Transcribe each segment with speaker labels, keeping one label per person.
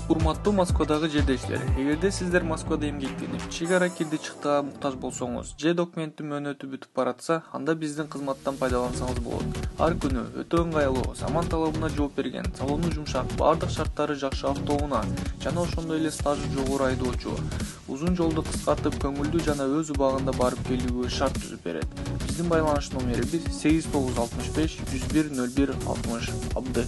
Speaker 1: Урматтуу Москвадагы жердештер, эгерде сиздер Москвада эмгектенип, чек ара кирди чыктыга муктаж болсоңуз, же документтин мөөнөтү бүтүп баратса, анда биздин кызматтан пайдалансаңыз болот. Ар күнү өтө ыңгайлуу, заман талабына жооп берген, салону жумшак, баардык шарттары жакшы автоунаа жана ошондой эле стажы жогору айдоочу. Узун жолду кыскартып, көңүлдүү жана өз убагында барып келүүгө шарт түзүп берет. Биздин байланыш номерибиз 8965 101 01 60 Абды.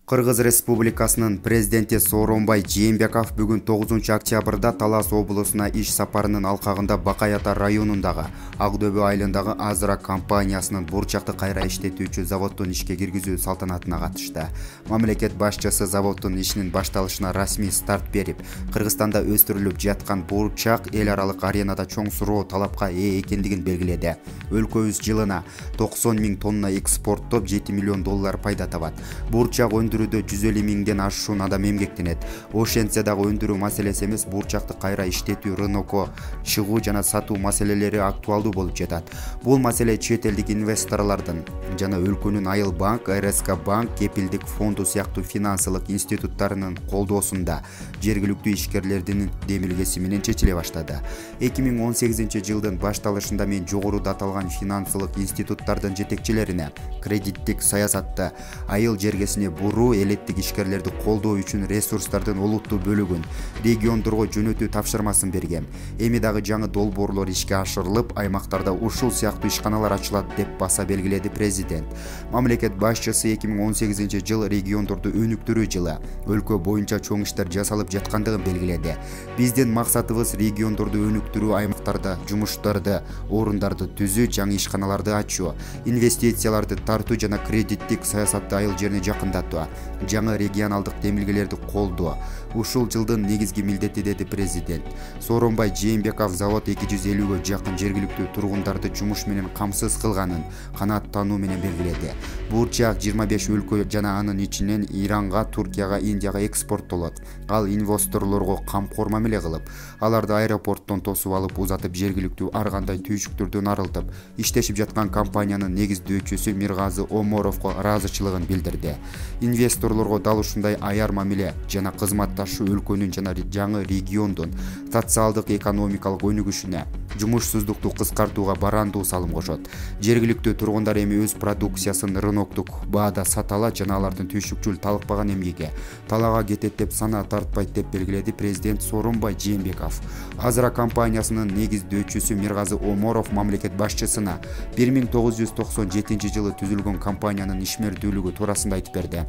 Speaker 2: Кыргыз Республикасынын президенти Сооронбай Жээнбеков бүгүн 9-октябрда Талас облусуна иш сапарынын алкагында Бакай Ата районундагы Ак Дөбө айылындагы Азра компаниясынын бурчакты кайра иштетүүчү заводдун ишке киргизүү салтанатына катышты. Мамлекет башчысы заводдун ишинин башталышына расмий старт берип, Кыргызстанда өстүрүлүп жаткан бурчак эл аралык аренада чоң суроо талапка ээ экендигин белгиледи. Өлкөбүз жылына 90 000 тонна экспорттоп $7 миллион пайда табат. Бурчак өндүрүүдө 150 000ден ашуун адам эмгектенет. Ошентсе дагы өндүрүү маселеси эмес, бурчакты кайра иштетүү, рынокко чыгуу жана сатуу маселелери актуалдуу болуп жатат. Бул маселе чет элдик инвесторлордун жана өлкөнүн Айыл банк, РСК банк, кепилдик фонду сыяктуу финансылык институттарынын колдоосунда жергиликтүү ишкерлердин демилгеси менен чечиле баштады. 2018 жылдын башталышында мен жогоруда аталган финансылык институттардын жетекчилерине кредиттик саясатты айыл жергесине буруу элеттик ишкерлерди колдоо үчүн ресурстардын олуттуу бөлүгүн региондорго жөнөтүү тапшырмасын бергем. Эми дагы жаңы долбоорлор ишке ашырылып, аймактарда ушул сыяктуу ишканалар ачылат деп баса белгиледи президент. Мамлекет башчысы 2018 жыл региондорду өнүктүрүү жылы, өлкө боюнча чоң иштер жасалып жаткандыгын белгиледи. Биздин максатыбыз региондорду өнүктүрүү, аймактарда жумуштарды, орундарды түзүү, жаңы ишканаларды ачуу, инвестицияларды тартуу жана кредиттик саясатты айыл жерине жакындатуу, жаңы регионалдык демилгелерди колдоо. Ушул жылдын негизги милдети, деди президент. Сооронбай Жээнбеков завод 250-гө жакын жергиликтүү тургундарды жумуш менен камсыз кылганын канааттануу менен белгиледи. Бурчак 25 өлкө жана анын ичинен Иранга, Туркияга, Индияга экспорттолот. Ал инвесторлорго камкор мамиле кылып, аларды аэропорттон тосуп алып, узатып, жергиликтүү ар кандай түйшүктөрдөн арылтып, иштешип жаткан компаниянын негиздөөчүсү Миргазы Оморовго ыраазычылыгын билдирди. Инвесторлорго дал ушундай аяр мамиле жана кызматташуу өлкөнүн жана жаңы региондун социалдык экономикалык өнүгүшүнө, жумушсуздукту кыскартууга барандуу салым кошот. Жергиликтүү тургундар эми өз продукциясын рыноктук баада сата алат жана алардын түйшүкчүл талыкпаган эмгеги талаага кетет деп санаа тартпайт деп белгиледи президент Сооронбай Жээнбеков. Азра компаниясынын негиздөөчүсү Миргазы Оморов мамлекет башчысына 1997 жылы түзүлгөн компаниянын ишмердүүлүгү туурасында айтып берди.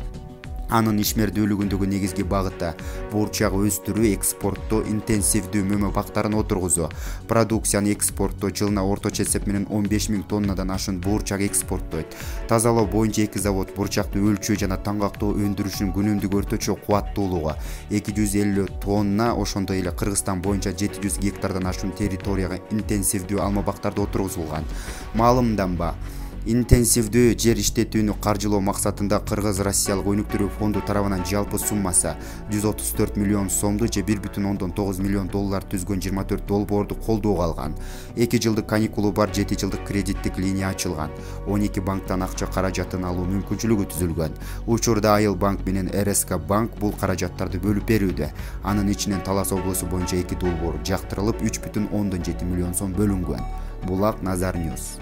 Speaker 2: Анын ишмердүүлүгүндөгү негизги багыты бурчак өстүрүү, экспорттоо, интенсивдүү мөмө бактарын отургузуу, продукцияны экспорттоо, жылына орточо эсеп менен 15 000 тоннадан ашуун бурчак экспорттойт. Тазалоо боюнча 2 завод бурчакты өлчөө жана таңгактоо өндүрүшүнүн күнүмдүк орточо кубаттуулугу 250 тонна, ошондой эле Кыргызстан боюнча 700 гектардан ашуун территорияга интенсивдүү алма бактарды отургузулган. Маалымданба, интенсивдүү жер иштетүүнү каржылоо максатында Кыргыз-Россиялык өнүктүрүү фонду тарабынан жалпы суммасы 134 миллион сомду же $1,9 миллион түзгөн 24 долбоорду колдоого алган. 2 жылдык каникулу бар 7 жылдык кредиттик линия ачылган. 12 банктан акча каражатын алуу мүмкүнчүлүгү түзүлгөн. Учурда Айыл банк менен РСК банк бул каражаттарды бөлүп берүүдө. Анын ичинен Талас облусу боюнча 2 долбоор жактырылып, $3,7 миллион бөлүнгөн. Булак Назар Ньюс.